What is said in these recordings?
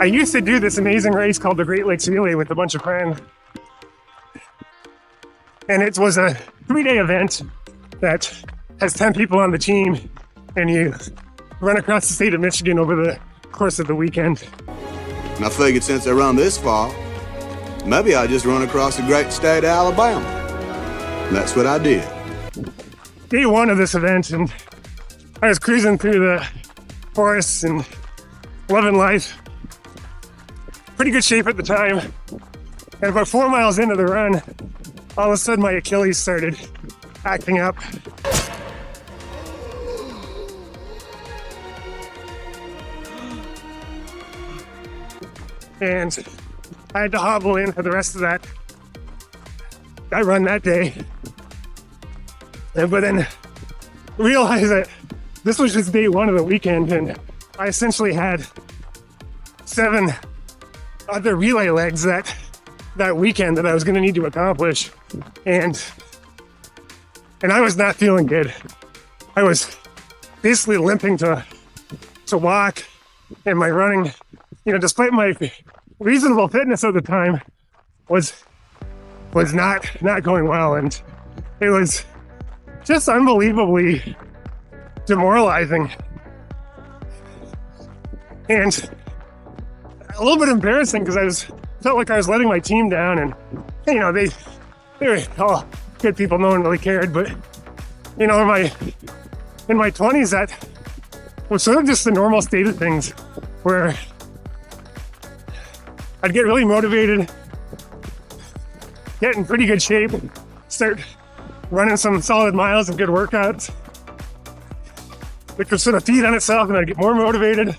I used to do this amazing race called the Great Lakes Relay with a bunch of friends. And it was a 3-day event that has 10 people on the team, and you run across the state of Michigan over the course of the weekend. And I figured since I run this far, maybe I'll just run across the great state of Alabama. And that's what I did. Day one of this event, and I was cruising through the forests and loving life. Pretty good shape at the time. And about 4 miles into the run, all of a sudden my Achilles started acting up. And I had to hobble in for the rest of that run that day. But then realized that this was just day one of the weekend, and I essentially had 7 other relay legs that weekend that I was going to need to accomplish, and I was not feeling good. I was basically limping to walk, and my running, despite my reasonable fitness at the time, was not going well, and it was just unbelievably demoralizing and a little bit embarrassing because I felt like I was letting my team down, and they were all good people. No one really cared, but in my 20s, that was sort of just the normal state of things, where I'd get really motivated, get in pretty good shape, start running some solid miles and good workouts. It could sort of feed on itself, and I'd get more motivated.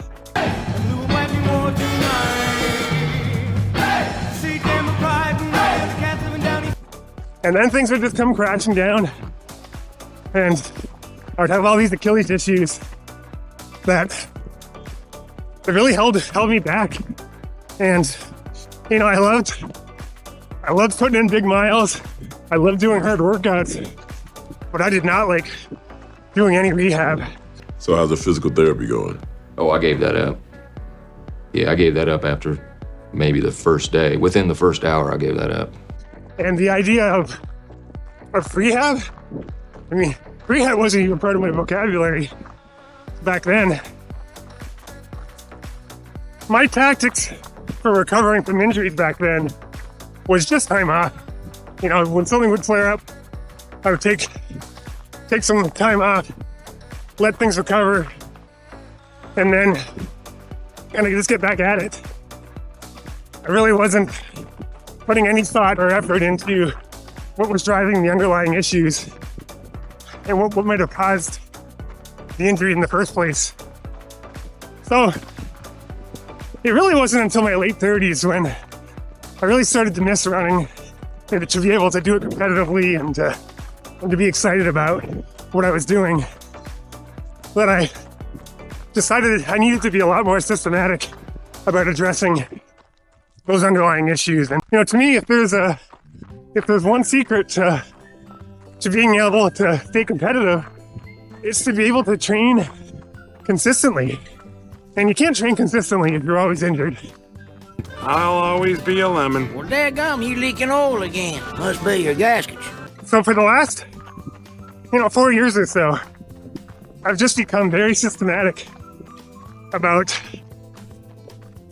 And then things would just come crashing down, and I would have all these Achilles issues that really held me back. And I loved putting in big miles. I loved doing hard workouts, but I did not like doing any rehab. So how's the physical therapy going? Oh, I gave that up. Yeah, I gave that up after maybe the first day. Within the first hour, I gave that up. And the idea of rehab, rehab wasn't even part of my vocabulary back then. My tactics for recovering from injuries back then was just time off. When something would flare up, I would take some time off, let things recover, and then kind of just get back at it. I really wasn't putting any thought or effort into what was driving the underlying issues and what might have caused the injury in the first place. So it really wasn't until my late 30s when I really started to miss running, and to be able to do it competitively and to be excited about what I was doing, that I decided I needed to be a lot more systematic about addressing those underlying issues. And to me, if there's one secret to being able to stay competitive, it's to be able to train consistently. And you can't train consistently if you're always injured. I'll always be a lemon. Well, daggum, you leaking oil again. Must be your gaskets. So for the last, 4 years or so, I've just become very systematic about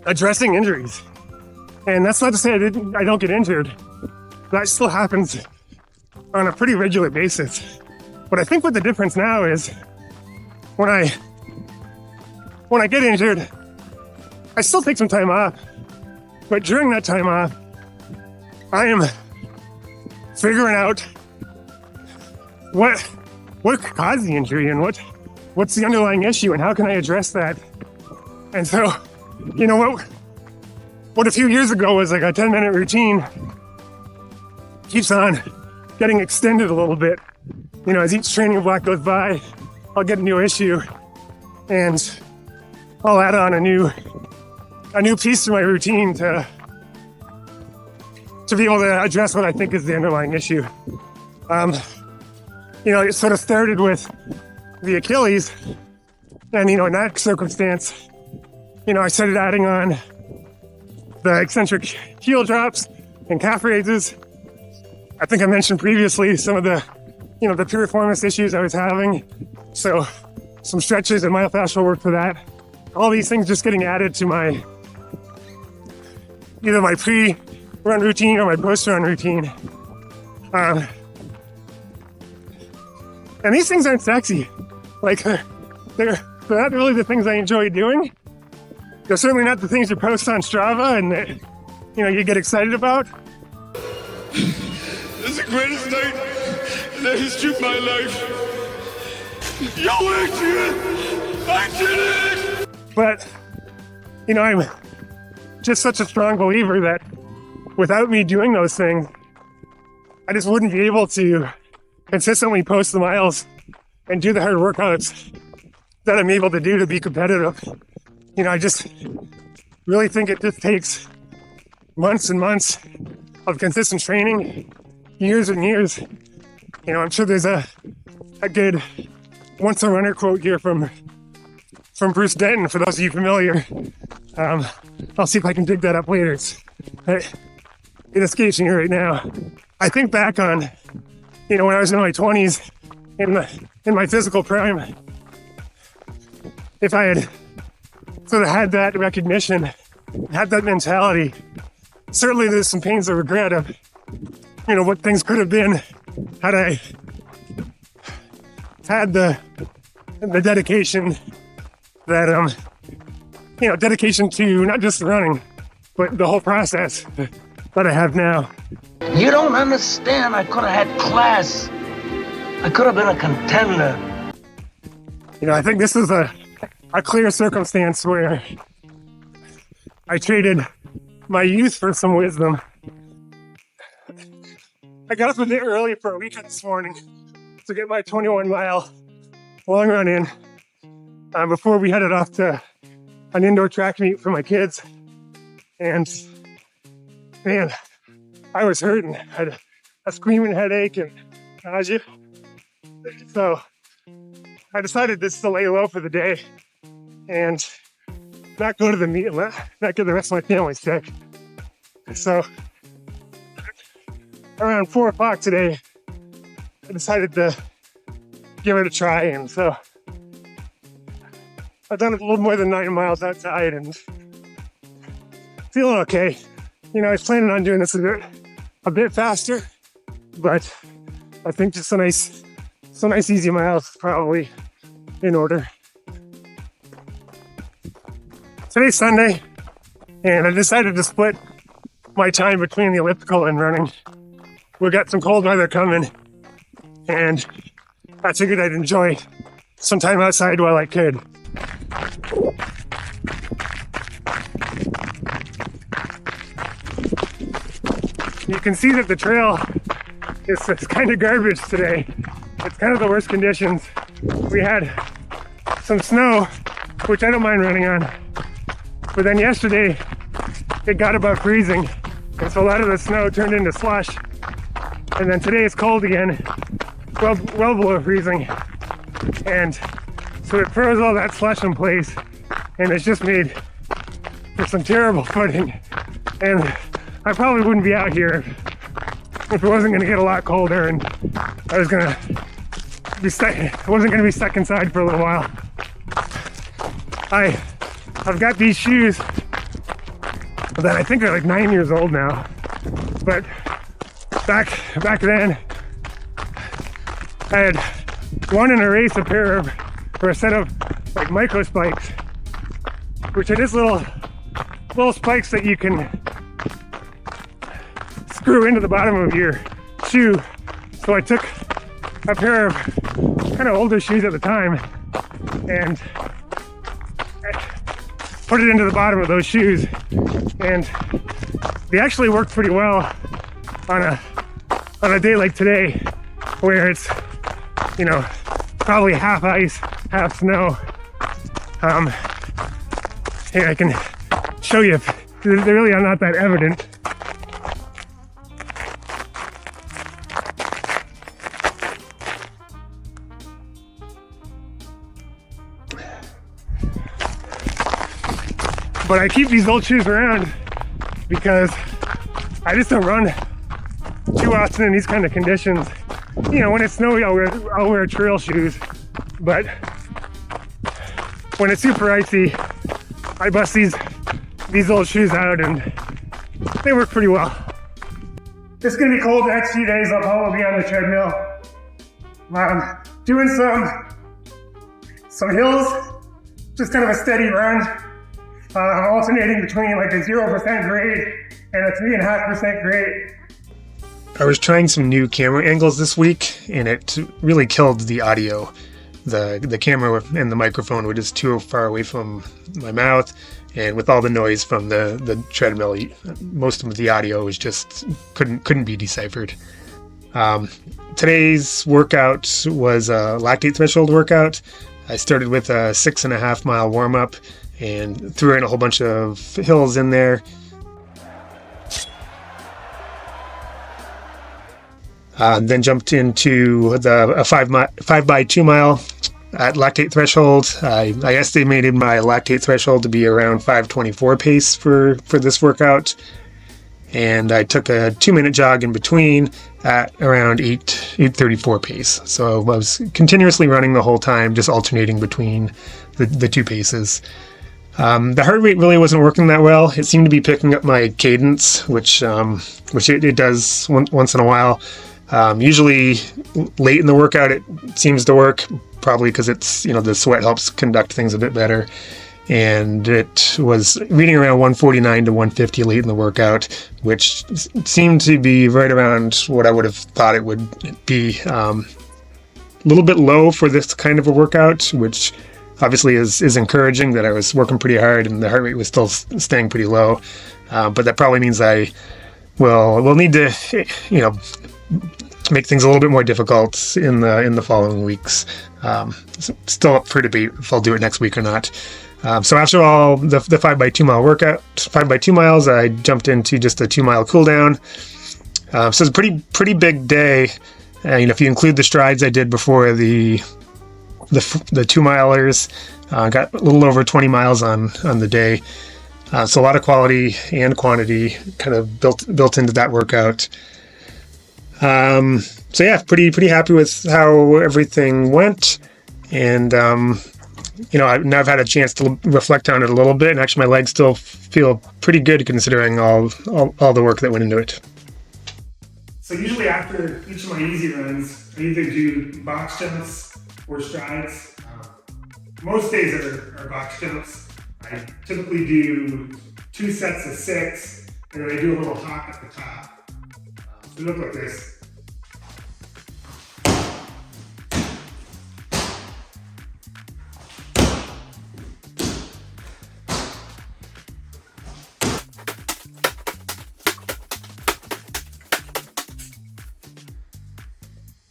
addressing injuries. And that's not to say I don't get injured. That still happens on a pretty regular basis. But I think what the difference now is when I get injured, I still take some time off. But during that time off, I am figuring out what caused the injury and what's the underlying issue and how can I address that. And so, what a few years ago was like a 10-minute routine keeps on getting extended a little bit. As each training block goes by, I'll get a new issue and I'll add on a new piece to my routine to be able to address what I think is the underlying issue. It sort of started with the Achilles, and in that circumstance, I started adding on the eccentric heel drops and calf raises. I think I mentioned previously some of the, the piriformis issues I was having. So some stretches and myofascial work for that. All these things just getting added to my, either my pre-run routine or my post-run routine. And these things aren't sexy. Like, they're not really the things I enjoy doing. They're certainly not the things you post on Strava and that, you get excited about. This is the greatest night in the history of my life. Yo, Adrian! I did it! But, I'm just such a strong believer that without me doing those things, I just wouldn't be able to consistently post the miles and do the hard workouts that I'm able to do to be competitive. I just really think it just takes months and months of consistent training, years and years. I'm sure there's a good once a runner quote here from Bruce Denton, for those of you familiar. I'll see if I can dig that up later. It escapes me right now. I think back on, when I was in my 20s, in my physical prime, if I had sort of had that recognition, had that mentality, certainly there's some pains of regret of, what things could have been had I had the dedication that, dedication to not just running, but the whole process that I have now. You don't understand. I could have had class. I could have been a contender. I think this is a clear circumstance where I traded my youth for some wisdom. I got up a bit early for a weekend this morning to get my 21-mile long run in before we headed off to an indoor track meet for my kids. And man, I was hurting. I had a screaming headache and nausea. So I decided just to lay low for the day and not go to the meet and not get the rest of my family sick. So around 4 o'clock today, I decided to give it a try. And so I've done a little more than 9 miles outside and feeling okay. I was planning on doing this a bit faster, but I think just some nice easy miles is probably in order. Today's Sunday, and I decided to split my time between the elliptical and running. We got some cold weather coming, and I figured I'd enjoy some time outside while I could. You can see that the trail is kind of garbage today. It's kind of the worst conditions. We had some snow, which I don't mind running on. But then yesterday, it got above freezing. And so a lot of the snow turned into slush. And then today it's cold again, well below freezing. And so it froze all that slush in place. And it's just made for some terrible footing. And I probably wouldn't be out here if it wasn't going to get a lot colder and I was going to be stuck. I wasn't going to be stuck inside for a little while. I've got these shoes that I think are like 9 years old now, but back then I had won in a race a set of like micro spikes, which are just little spikes that you can screw into the bottom of your shoe. So I took a pair of kind of older shoes at the time and put it into the bottom of those shoes, and they actually worked pretty well on a day like today where it's probably half ice, half snow. Here, I can show you. They really are not that evident. But I keep these old shoes around because I just don't run too often in these kind of conditions. You know, when it's snowy, I'll wear trail shoes, but when it's super icy, I bust these old shoes out and they work pretty well. It's gonna be cold the next few days. I'll probably be on the treadmill, doing some hills, just kind of a steady run, alternating between like a 0% grade and a 3.5% grade. I was trying some new camera angles this week, and it really killed the audio. The camera and the microphone were just too far away from my mouth, and with all the noise from the treadmill, most of the audio was just couldn't be deciphered. Today's workout was a lactate threshold workout. I started with a 6.5 mile warm up and threw in a whole bunch of hills in there. Then jumped into a 5 by 2 mile at lactate threshold. I estimated my lactate threshold to be around 5:24 pace for this workout. And I took a 2-minute jog in between at around 8:34 pace. So I was continuously running the whole time, just alternating between the two paces. The heart rate really wasn't working that well. It seemed to be picking up my cadence, which it does once in a while. Usually late in the workout, it seems to work, probably because it's, the sweat helps conduct things a bit better. And it was reading around 149 to 150 late in the workout, which seemed to be right around what I would have thought it would be. A little bit low for this kind of a workout, which obviously is encouraging that I was working pretty hard and the heart rate was still staying pretty low. But that probably means I will need to, make things a little bit more difficult in the following weeks. Still up for debate if I'll do it next week or not. So after all the 5 by 2 mile workout, 5 by 2 miles, I jumped into just a 2 mile cool down. So it's a pretty big day. If you include the strides I did before the 2 milers, got a little over 20 miles on the day. So a lot of quality and quantity kind of built into that workout. So yeah, pretty happy with how everything went. And, I've had a chance to reflect on it a little bit, and actually my legs still feel pretty good considering all the work that went into it. So usually after each of my easy runs, I either do box jumps or strides. Most days are box jumps. I typically do 2 sets of 6, and then I do a little hop at the top. So look like this.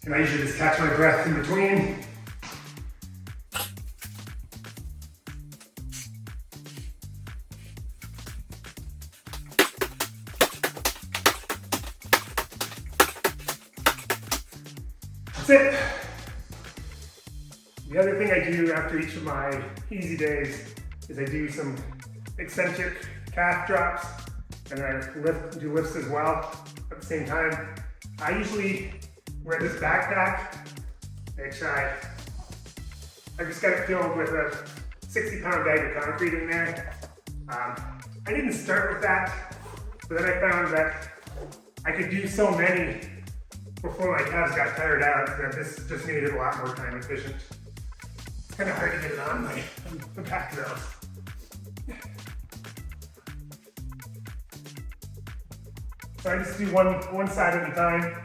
And I usually just catch my breath in between. That's it. The other thing I do after each of my easy days is I do some eccentric calf drops, and I do lifts as well at the same time. I usually wear this backpack, which I just got it filled with a 60-pound bag of concrete in there. I didn't start with that, but then I found that I could do so many before my calves got tired out that this just made it a lot more time efficient. It's kind of hard to get it on the back though. So I just do one side at a time.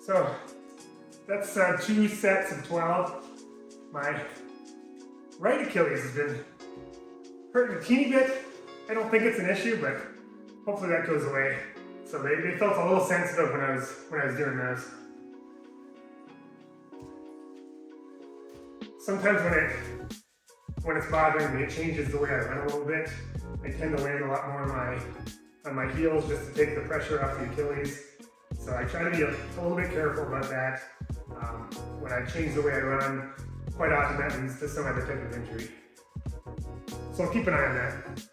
So that's 2 sets of 12. My right Achilles has been hurting a teeny bit. I don't think it's an issue, but hopefully that goes away. So they felt a little sensitive when I was doing this. Sometimes when it's bothering me, it changes the way I run a little bit. I tend to land a lot more on my heels just to take the pressure off the Achilles. So I try to be a little bit careful about that. When I change the way I run, quite often that leads to some other type of injury. So I'll keep an eye on that.